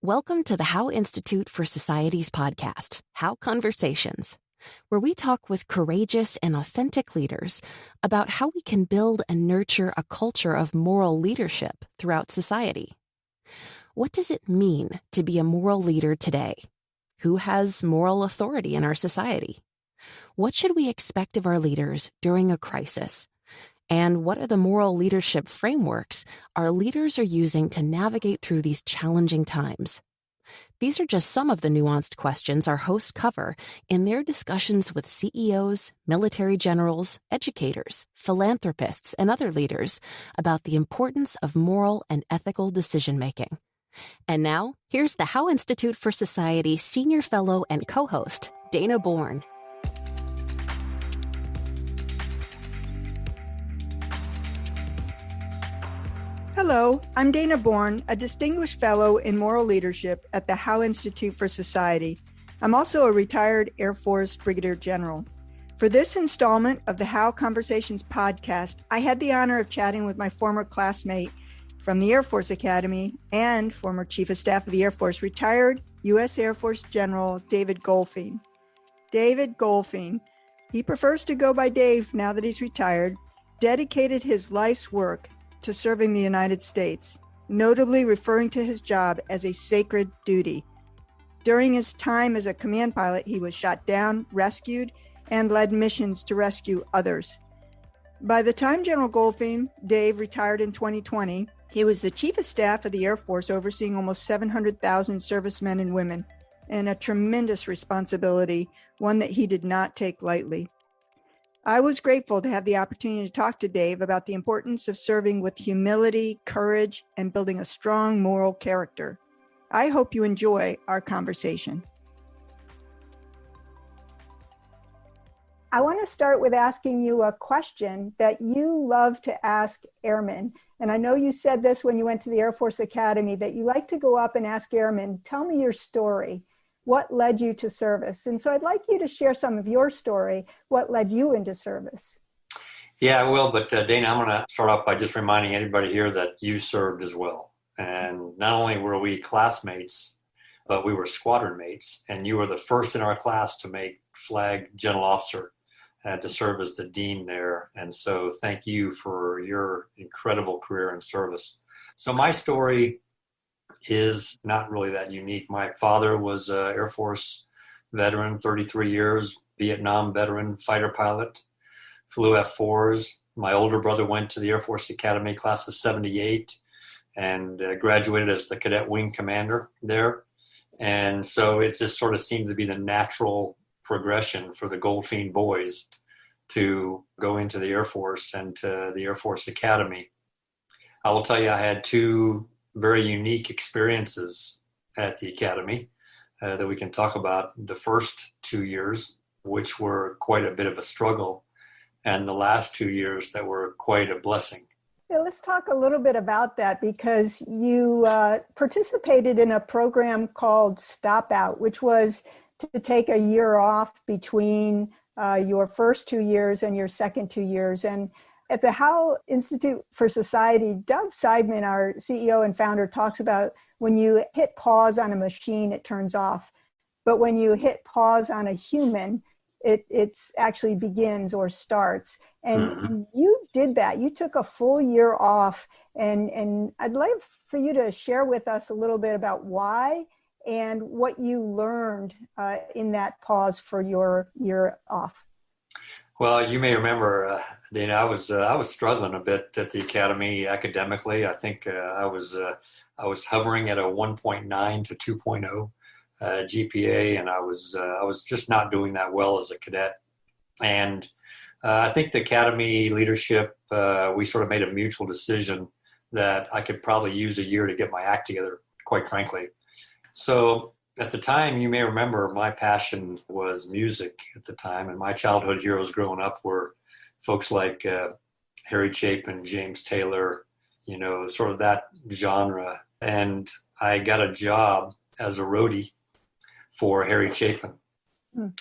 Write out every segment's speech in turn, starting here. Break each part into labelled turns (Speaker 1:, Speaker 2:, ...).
Speaker 1: Welcome to the How Institute for Society's podcast, How Conversations, where we talk with courageous and authentic leaders about how we can build and nurture a culture of moral leadership throughout society. What does it mean to be a moral leader today? Who has moral authority in our society? What should we expect of our leaders during a crisis? And what are the moral leadership frameworks our leaders are using to navigate through these challenging times? These are just some of the nuanced questions our hosts cover in their discussions with CEOs, military generals, educators, philanthropists, and other leaders about the importance of moral and ethical decision-making. And now, here's the How Institute for Society Senior Fellow and co-host, Dana Bourne.
Speaker 2: Hello, I'm Dana Bourne, a distinguished fellow in moral leadership at the How Institute for Society. I'm also a retired Air Force Brigadier General. For this installment of the How Conversations podcast, I had the honor of chatting with my former classmate from the Air Force Academy and former Chief of Staff of the Air Force, retired U.S. Air Force General David Goldfein. David Goldfein, he prefers to go by Dave now that he's retired, dedicated his life's work to serving the United States, notably referring to his job as a sacred duty. During his time as a command pilot, he was shot down, rescued, and led missions to rescue others. By the time General Goldfein, Dave, retired in 2020, he was the Chief of Staff of the Air Force, overseeing almost 700,000 servicemen and women, and a tremendous responsibility, one that he did not take lightly. I was grateful to have the opportunity to talk to Dave about the importance of serving with humility, courage, and building a strong moral character. I hope you enjoy our conversation. I want to start with asking you a question that you love to ask airmen. And I know you said this when you went to the Air Force Academy, that you like to go up and ask airmen, tell me your story. What led you to service? And so I'd like you to share some of your story. What led you into service?
Speaker 3: Yeah, I will. But Dana, I'm going to start off by just reminding anybody here that you served as well. And not only were we classmates, but we were squadron mates. And you were the first in our class to make flag general officer and to serve as the dean there. And so thank you for your incredible career in service. So my story is not really that unique. My father was an Air Force veteran, 33 years, Vietnam veteran, fighter pilot, flew F-4s. My older brother went to the Air Force Academy class of 78 and graduated as the cadet wing commander there. And so it just sort of seemed to be the natural progression for the Goldfein boys to go into the Air Force and to the Air Force Academy. I will tell you, I had two very unique experiences at the Academy that we can talk about. The first 2 years, which were quite a bit of a struggle, and the last 2 years that were quite a blessing.
Speaker 2: Yeah, let's talk a little bit about that, because you participated in a program called Stop Out, which was to take a year off between your first 2 years and your second 2 years. And at the How Institute for Society, Doug Seidman, our CEO and founder, talks about when you hit pause on a machine, it turns off. But when you hit pause on a human, it actually begins or starts. And you did that. You took a full year off. And I'd like for you to share with us a little bit about why and what you learned in that pause for your year off.
Speaker 3: Well, you may remember, Dana, I was struggling a bit at the Academy academically. I think I was hovering at a 1.9 to 2.0 GPA, and I was just not doing that well as a cadet. And I think the Academy leadership, we sort of made a mutual decision that I could probably use a year to get my act together, quite frankly. So at the time, you may remember, my passion was music at the time, and my childhood heroes growing up were folks like Harry Chapin, James Taylor, sort of that genre. And I got a job as a roadie for Harry Chapin.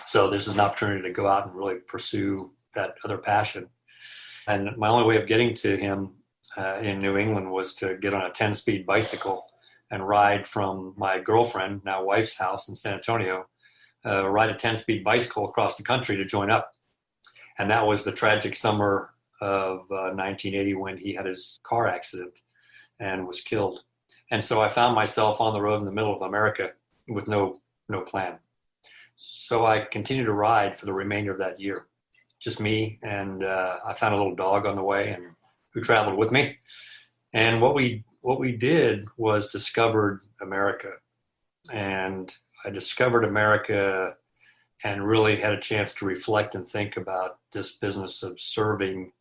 Speaker 3: So this is an opportunity to go out and really pursue that other passion. And my only way of getting to him in New England was to get on a 10-speed bicycle and ride from my girlfriend, now wife's house in San Antonio, ride a 10-speed bicycle across the country to join up. And that was the tragic summer of 1980 when he had his car accident and was killed. And so I found myself on the road in the middle of America with no plan. So I continued to ride for the remainder of that year, just me, and I found a little dog on the way and who traveled with me. And what we did was discovered America. And I discovered America and really had a chance to reflect and think about this business of serving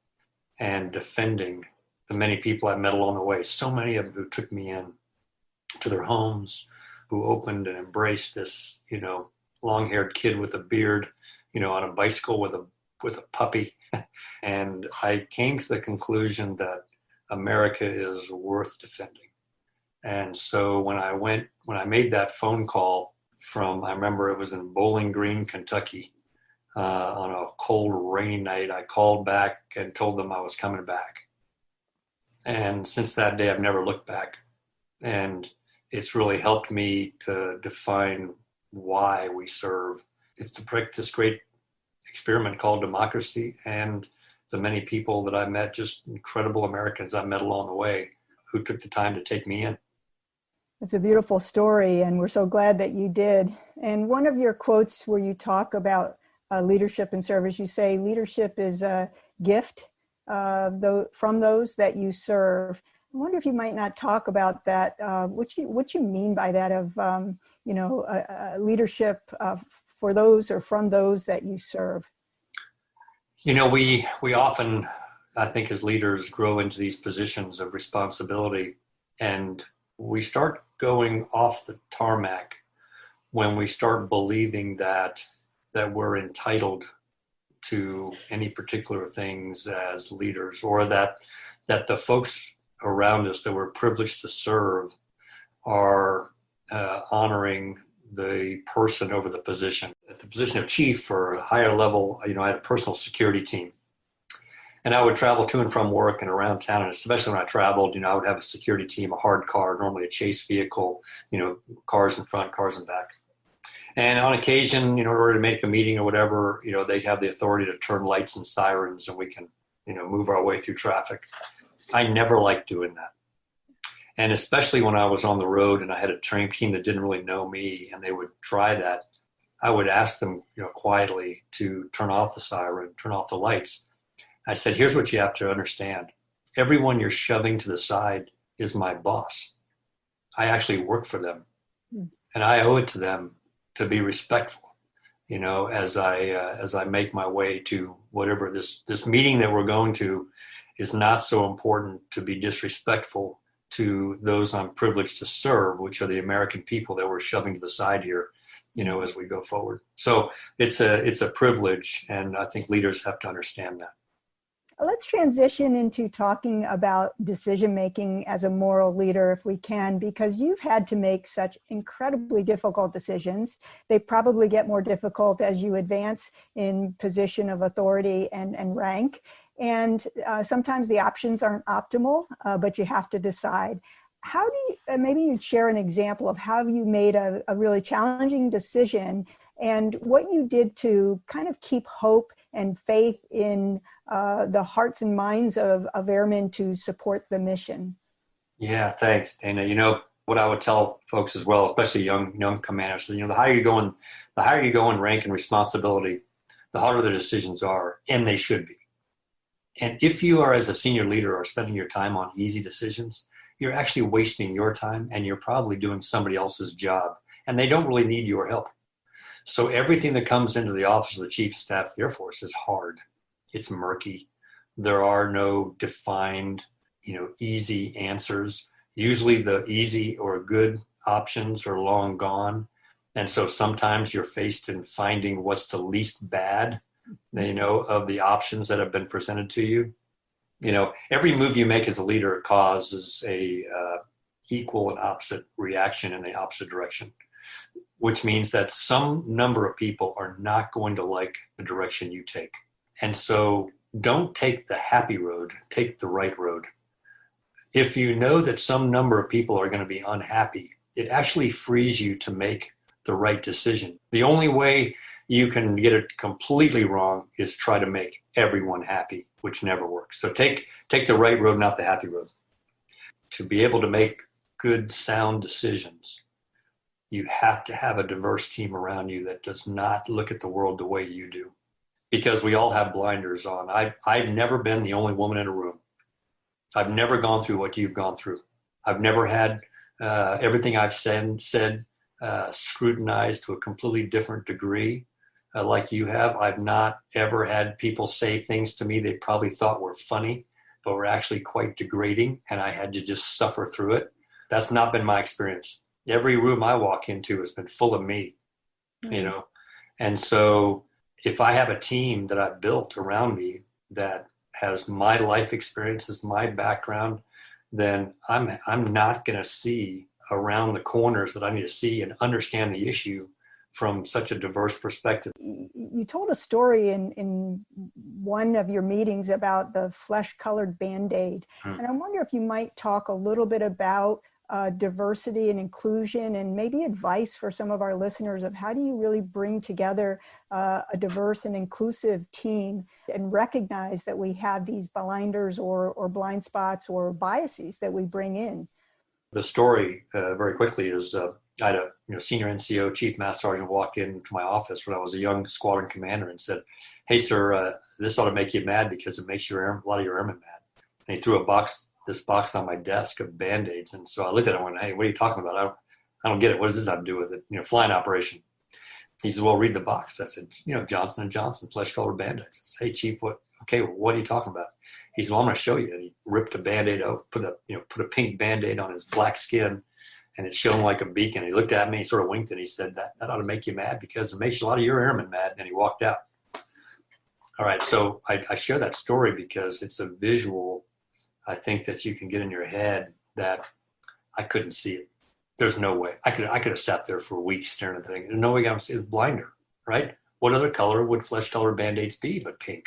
Speaker 3: and defending the many people I met along the way. So many of them who took me in to their homes, who opened and embraced this, long-haired kid with a beard, on a bicycle with a puppy. And I came to the conclusion that America is worth defending. And so when I made that phone call I remember it was in Bowling Green, Kentucky, on a cold, rainy night, I called back and told them I was coming back. And since that day, I've never looked back. And it's really helped me to define why we serve. It's to this great experiment called democracy, and the many people that I met, just incredible Americans I met along the way who took the time to take me in.
Speaker 2: It's a beautiful story, and we're so glad that you did. And one of your quotes where you talk about leadership and service, you say leadership is a gift from those that you serve. I wonder if you might not talk about that, what you mean by that of, leadership for those or from those that you serve.
Speaker 3: We often, I think, as leaders grow into these positions of responsibility, and we start going off the tarmac when we start believing that we're entitled to any particular things as leaders, or that the folks around us that we're privileged to serve are honoring the person over the position. At the position of chief or a higher level, I had a personal security team. And I would travel to and from work and around town, and especially when I traveled, I would have a security team, a hard car, normally a chase vehicle, cars in front, cars in back. And on occasion, in order to make a meeting or whatever, they have the authority to turn lights and sirens, and we can, move our way through traffic. I never liked doing that. And especially when I was on the road and I had a training team that didn't really know me and they would try that, I would ask them, quietly to turn off the siren, turn off the lights. I said, here's what you have to understand. Everyone you're shoving to the side is my boss. I actually work for them. And I owe it to them to be respectful, as I make my way to whatever this meeting that we're going to. Is not so important to be disrespectful to those I'm privileged to serve, which are the American people that we're shoving to the side here, as we go forward. So it's a privilege, and I think leaders have to understand that.
Speaker 2: Let's transition into talking about decision-making as a moral leader, if we can, because you've had to make such incredibly difficult decisions. They probably get more difficult as you advance in position of authority and rank. And sometimes the options aren't optimal, but you have to decide. How do you, maybe you'd share an example of how you made a really challenging decision and what you did to kind of keep hope and faith in the hearts and minds of airmen to support the mission.
Speaker 3: Yeah, thanks, Dana. What I would tell folks as well, especially young commanders, the higher you go in rank and responsibility, the harder the decisions are, and they should be. And if you are, as a senior leader, are spending your time on easy decisions, you're actually wasting your time, and you're probably doing somebody else's job, and they don't really need your help. So everything that comes into the office of the Chief of Staff of the Air Force is hard. It's murky. There are no defined, easy answers. Usually the easy or good options are long gone. And so sometimes you're faced in finding what's the least bad, of the options that have been presented to you. Every move you make as a leader causes a equal and opposite reaction in the opposite direction, which means that some number of people are not going to like the direction you take. And so don't take the happy road, take the right road. If you know that some number of people are going to be unhappy, it actually frees you to make the right decision. The only way you can get it completely wrong is try to make everyone happy, which never works. So take the right road, not the happy road. To be able to make good, sound decisions, you have to have a diverse team around you that does not look at the world the way you do, because we all have blinders on. I've never been the only woman in a room. I've never gone through what you've gone through. I've never had everything I've said scrutinized to a completely different degree like you have. I've not ever had people say things to me they probably thought were funny, but were actually quite degrading, and I had to just suffer through it. That's not been my experience. Every room I walk into has been full of me, you know? And so if I have a team that I've built around me that has my life experiences, my background, then I'm not going to see around the corners that I need to see and understand the issue from such a diverse perspective.
Speaker 2: You told a story in one of your meetings about the flesh-colored Band-Aid. And I wonder if you might talk a little bit about diversity and inclusion, and maybe advice for some of our listeners of how do you really bring together a diverse and inclusive team and recognize that we have these blinders or blind spots or biases that we bring in.
Speaker 3: The story, very quickly, is I had a senior NCO, Chief Master Sergeant, walk into my office when I was a young squadron commander and said, "Hey, sir, this ought to make you mad because it makes a lot of your airmen mad." And he threw this box on my desk of Band-Aids. And so I looked at him and went, "Hey, what are you talking about? I don't get it. What does this have to do with it? Flying operation." He said, "Well, read the box." I said, "Johnson & Johnson, flesh-colored Band-Aids." I said, "Hey, Chief, what are you talking about?" He said, "Well, I'm going to show you." And he ripped a Band-Aid out, put a pink Band-Aid on his black skin, and it shone like a beacon. He looked at me, he sort of winked, and he said, that ought to make you mad because it makes a lot of your airmen mad. And he walked out. All right, so I share that story because it's a visual, I think, that you can get in your head that I couldn't see it. There's no way. I could have sat there for weeks staring at the thing. There's no way I could see it. It's blinder, right? What other color would flesh-colored Band-Aids be but pink?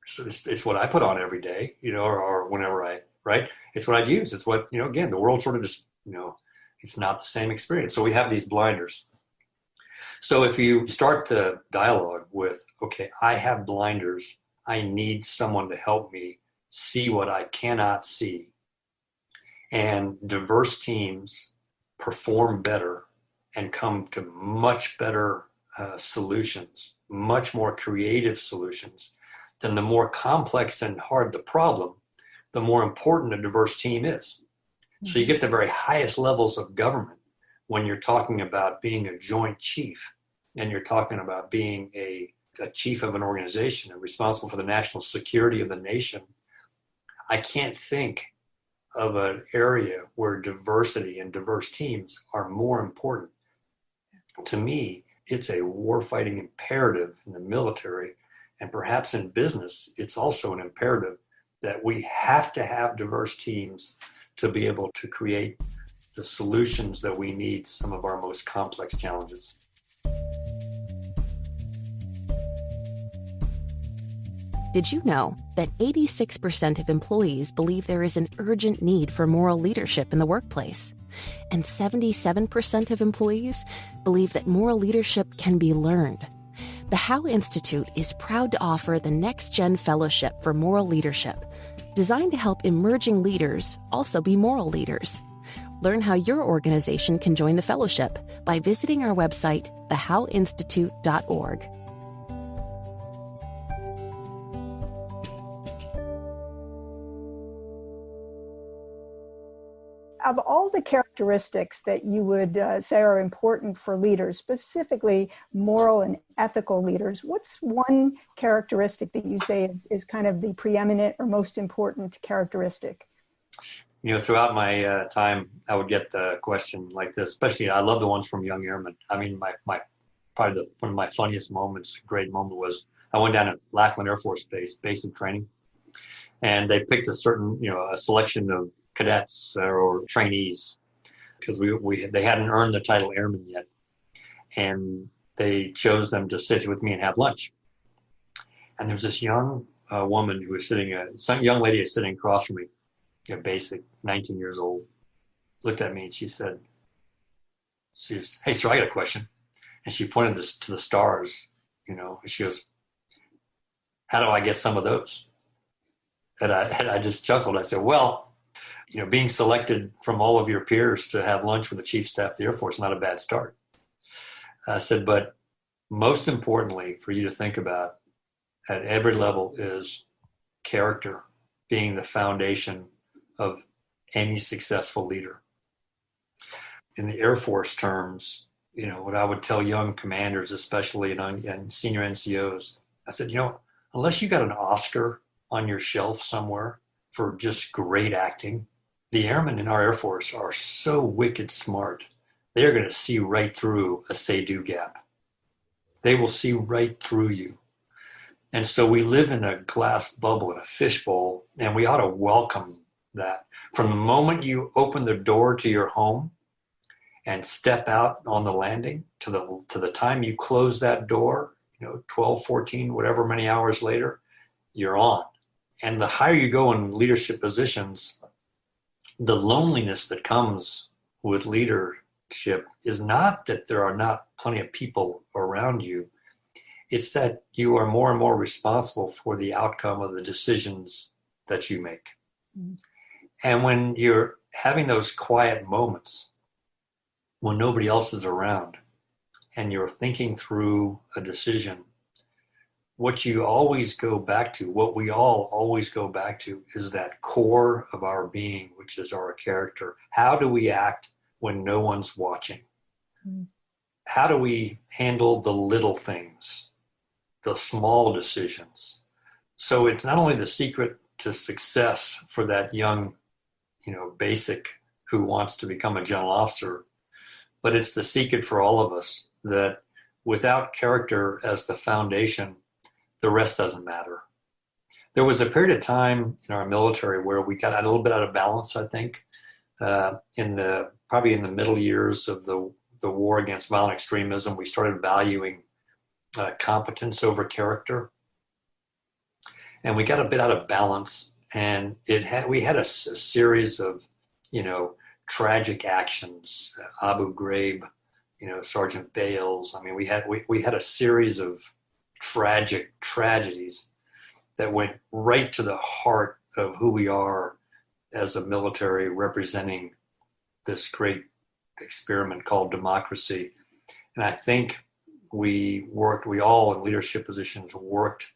Speaker 3: So it's what I put on every day, or whenever right? It's what I'd use. It's what, again, the world sort of just, it's not the same experience. So we have these blinders. So if you start the dialogue with, okay, I have blinders. I need someone to help me see what I cannot see. And diverse teams perform better and come to much better solutions, much more creative solutions. Then the more complex and hard the problem, the more important a diverse team is. So you get the very highest levels of government when you're talking about being a joint chief and you're talking about being a chief of an organization and responsible for the national security of the nation. I can't think of an area where diversity and diverse teams are more important. To me, it's a warfighting imperative in the military. And perhaps in business, it's also an imperative that we have to have diverse teams to be able to create the solutions that we need to some of our most complex challenges.
Speaker 1: Did you know that 86% of employees believe there is an urgent need for moral leadership in the workplace? And 77% of employees believe that moral leadership can be learned. The Howe Institute is proud to offer the Next Gen Fellowship for Moral Leadership, designed to help emerging leaders also be moral leaders. Learn how your organization can join the fellowship by visiting our website, thehoweinstitute.org.
Speaker 2: Of all the characteristics that you would say are important for leaders, specifically moral and ethical leaders, what's one characteristic that you say is kind of the preeminent or most important characteristic?
Speaker 3: Throughout my time, I would get the question like this, especially I love the ones from young airmen. I mean, my probably one of my funniest moments, great moment, was I went down to Lackland Air Force Base, basic training, and they picked a certain, a selection of cadets or trainees because they hadn't earned the title airman yet, and they chose them to sit with me and have lunch. And there was this young woman who was young lady was sitting across from me, basic, 19 years old, looked at me and she said, "Hey, sir, I got a question." And she pointed this to the stars, and she goes, "How do I get some of those?" And I just chuckled. I said, "Well, being selected from all of your peers to have lunch with the Chief of Staff of the Air Force is not a bad start." I said, "But most importantly for you to think about at every level is character being the foundation of any successful leader." In the Air Force terms, what I would tell young commanders, especially and senior NCOs, I said, unless you got an Oscar on your shelf somewhere for just great acting, the airmen in our Air Force are so wicked smart. They're going to see right through a say-do gap. They will see right through you. And so we live in a glass bubble, in a fishbowl, and we ought to welcome that. From the moment you open the door to your home and step out on the landing to the time you close that door, 12, 14, whatever many hours later, you're on. And the higher you go in leadership positions, the loneliness that comes with leadership is not that there are not plenty of people around you. It's that you are more and more responsible for the outcome of the decisions that you make. Mm-hmm. And when you're having those quiet moments, when nobody else is around, and you're thinking through a decision, what you always go back to, what we all always go back to, is that core of our being, which is our character. How do we act when no one's watching? Mm-hmm. How do we handle the little things, the small decisions? So it's not only the secret to success for that young, basic who wants to become a general officer, but it's the secret for all of us that without character as the foundation, the rest doesn't matter. There was a period of time in our military where we got a little bit out of balance, I think, probably in the middle years of the war against violent extremism. We started valuing competence over character, and we got a bit out of balance. And we had a series of, tragic actions, Abu Ghraib, Sergeant Bales. I mean, we had a series of tragic tragedies that went right to the heart of who we are as a military representing this great experiment called democracy. And I think we all in leadership positions worked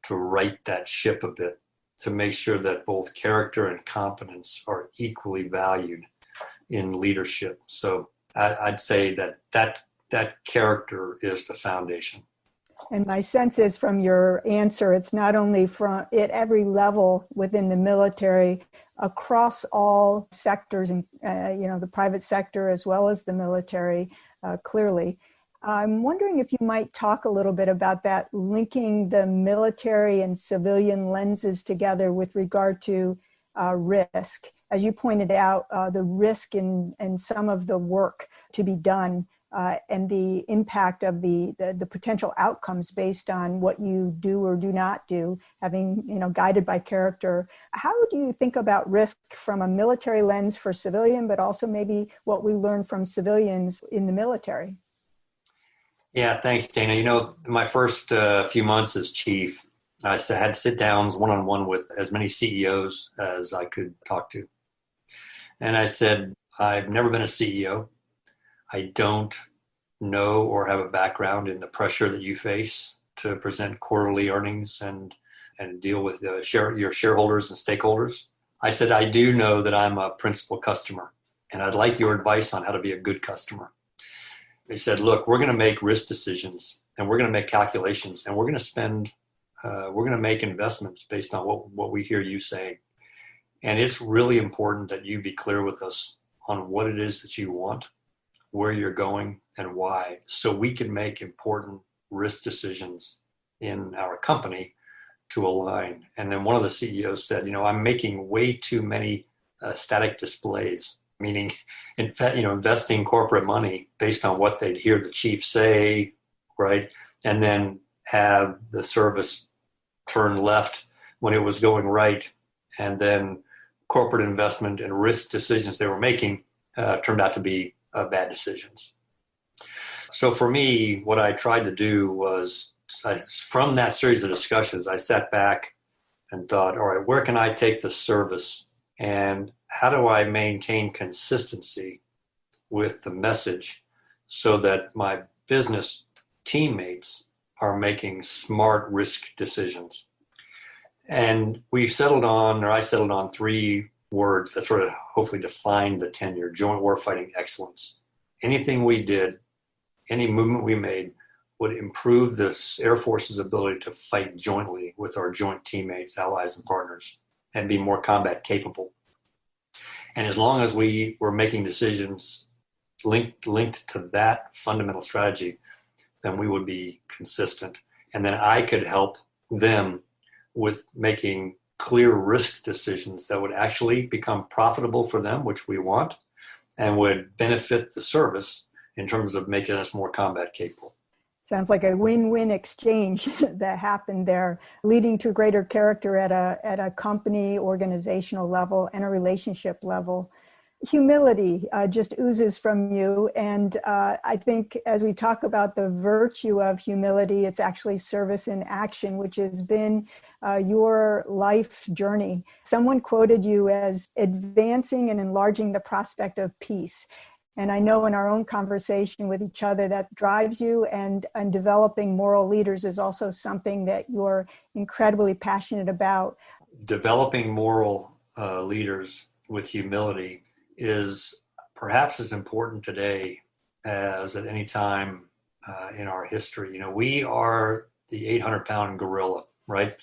Speaker 3: to right that ship a bit, to make sure that both character and competence are equally valued in leadership. So I'd say that character is the foundation.
Speaker 2: And my sense is from your answer, it's not only from at every level within the military, across all sectors, and the private sector as well as the military, clearly. I'm wondering if you might talk a little bit about that, linking the military and civilian lenses together with regard to risk. As you pointed out, the risk in some of the work to be done and the impact of the potential outcomes based on what you do or do not do, having, guided by character. How do you think about risk from a military lens for civilian, but also maybe what we learn from civilians in the military?
Speaker 3: Yeah, thanks, Dana. My first few months as chief, I had sit-downs one-on-one with as many CEOs as I could talk to. And I said, I've never been a CEO. I don't know or have a background in the pressure that you face to present quarterly earnings and deal with your shareholders and stakeholders. I said, I do know that I'm a principal customer, and I'd like your advice on how to be a good customer. They said, look, we're going to make risk decisions, and we're going to make calculations, and we're going to make investments based on what we hear you saying. And it's really important that you be clear with us on what it is that you want, where you're going, and why, so we can make important risk decisions in our company to align. And then one of the CEOs said, I'm making way too many static displays, meaning investing corporate money based on what they'd hear the chief say, right? And then have the service turn left when it was going right, and then corporate investment and risk decisions they were making turned out to be bad decisions. So for me, what I tried to do was, from that series of discussions, I sat back and thought, all right, where can I take the service and how do I maintain consistency with the message so that my business teammates are making smart risk decisions? And I settled on 3 words that sort of hopefully define the tenure: joint warfighting excellence. Anything we did, any movement we made would improve the Air Force's ability to fight jointly with our joint teammates, allies, and partners, and be more combat capable. And as long as we were making decisions linked to that fundamental strategy, then we would be consistent. And then I could help them with making clear risk decisions that would actually become profitable for them, which we want, and would benefit the service in terms of making us more combat capable.
Speaker 2: Sounds like a win-win exchange that happened there, leading to greater character at a company, organizational level, and a relationship level. Humility just oozes from you. And I think as we talk about the virtue of humility, it's actually service in action, which has been your life journey. Someone quoted you as advancing and enlarging the prospect of peace. And I know in our own conversation with each other that drives you, and developing moral leaders is also something that you're incredibly passionate about.
Speaker 3: Developing moral leaders with humility is perhaps as important today as at any time in our history. You know, we are the 800-pound gorilla, right?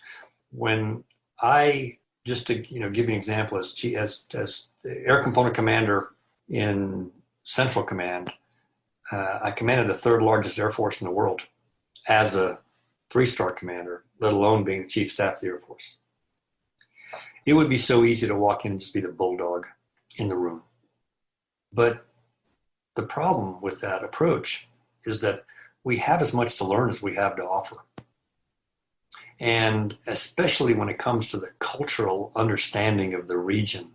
Speaker 3: When I, just to give you an example, as Air Component Commander in Central Command, I commanded the 3rd largest Air Force in the world as a 3-star commander, let alone being the Chief Staff of the Air Force. It would be so easy to walk in and just be the bulldog in the room. But the problem with that approach is that we have as much to learn as we have to offer. And especially when it comes to the cultural understanding of the region,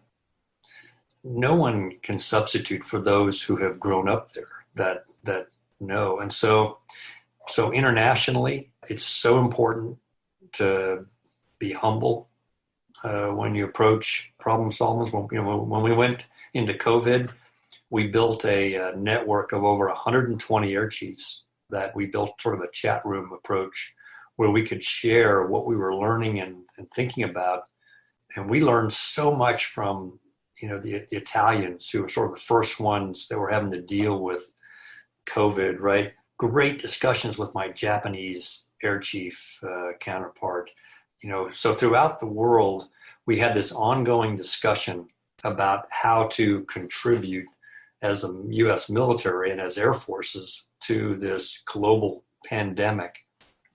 Speaker 3: no one can substitute for those who have grown up there that know. And so internationally, it's so important to be humble when you approach problem solvers. When we went into COVID, we built a network of over 120 air chiefs that we built sort of a chat room approach where we could share what we were learning and thinking about. And we learned so much from the Italians, who were sort of the first ones that were having to deal with COVID, right? Great discussions with my Japanese air chief counterpart. So throughout the world, we had this ongoing discussion about how to contribute as a U.S. military and as air forces to this global pandemic.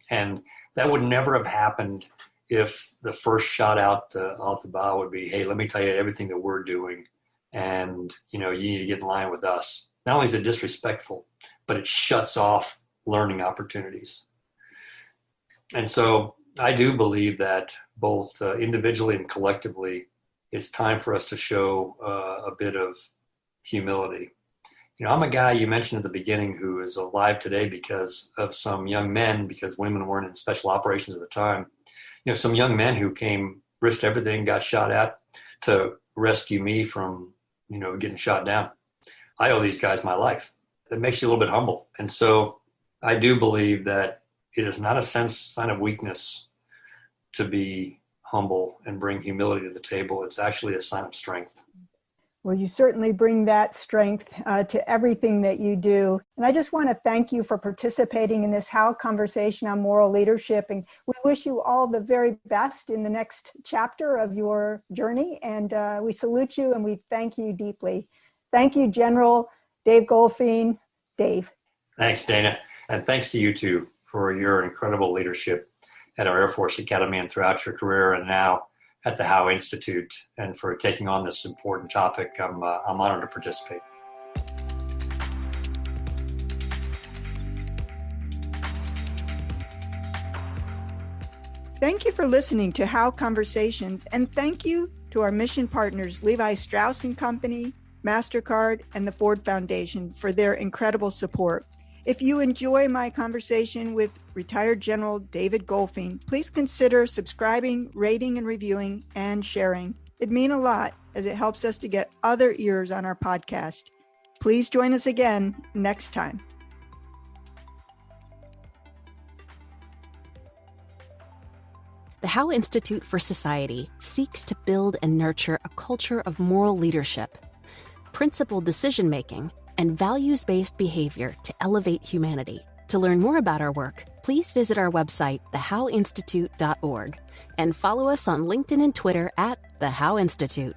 Speaker 3: And that would never have happened if the first shot out the bow would be, hey, let me tell you everything that we're doing, and you need to get in line with us. Not only is it disrespectful, but it shuts off learning opportunities. And so I do believe that both individually and collectively, it's time for us to show a bit of humility. I'm a guy you mentioned at the beginning who is alive today because of some young men, because women weren't in special operations at the time. Some young men who risked everything, got shot at to rescue me from, getting shot down. I owe these guys my life. That makes you a little bit humble. And so I do believe that it is not a sign of weakness to be humble and bring humility to the table. It's actually a sign of strength.
Speaker 2: Well, you certainly bring that strength to everything that you do. And I just want to thank you for participating in this How conversation on moral leadership. And we wish you all the very best in the next chapter of your journey. And we salute you and we thank you deeply. Thank you, General Dave Goldfein. Dave.
Speaker 3: Thanks, Dana. And thanks to you too for your incredible leadership at our Air Force Academy and throughout your career, and now at the Howe Institute, and for taking on this important topic. I'm honored to participate.
Speaker 2: Thank you for listening to How Conversations, and thank you to our mission partners, Levi Strauss & Company, MasterCard, and the Ford Foundation for their incredible support. If you enjoy my conversation with retired General David Goldfein, please consider subscribing, rating and reviewing, and sharing. It'd mean a lot as it helps us to get other ears on our podcast. Please join us again next time.
Speaker 1: The Howe Institute for Society seeks to build and nurture a culture of moral leadership, principled decision-making, and values-based behavior to elevate humanity. To learn more about our work, please visit our website, thehoweinstitute.org, and follow us on LinkedIn and Twitter at The Howe Institute.